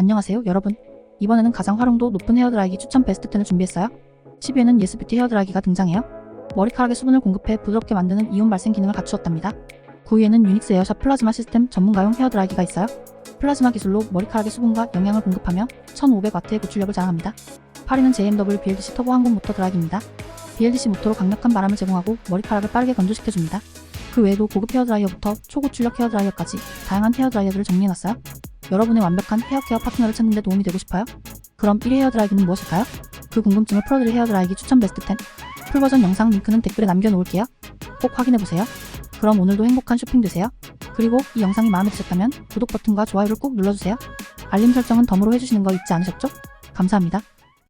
안녕하세요 여러분. 이번에는 가장 활용도 높은 헤어드라이기 추천 베스트 10을 준비했어요. 10위에는 예스뷰티 헤어드라이기가 등장해요. 머리카락에 수분을 공급해 부드럽게 만드는 이온 발생 기능을 갖추었답니다. 9위에는 유닉스 에어샷 플라즈마 시스템 전문가용 헤어드라이기가 있어요. 플라즈마 기술로 머리카락에 수분과 영양을 공급하며 1500W의 고출력을 자랑합니다. 8위는 JMW BLDC 터보 항공 모터 드라이기입니다. BLDC 모터로 강력한 바람을 제공하고 머리카락을 빠르게 건조시켜줍니다. 그 외에도 고급 헤어드라이어부터 초고출력 헤어드라이어까지 다양한 헤어드라이어들을 정리해놨어요. 여러분의 완벽한 헤어케어 파트너를 찾는 데 도움이 되고 싶어요? 그럼 1위 헤어드라이기는 무엇일까요? 그 궁금증을 풀어드릴 헤어드라이기 추천 베스트 10 풀버전 영상 링크는 댓글에 남겨놓을게요. 꼭 확인해보세요. 그럼 오늘도 행복한 쇼핑 되세요. 그리고 이 영상이 마음에 드셨다면 구독 버튼과 좋아요를 꼭 눌러주세요. 알림 설정은 덤으로 해주시는 거 잊지 않으셨죠? 감사합니다.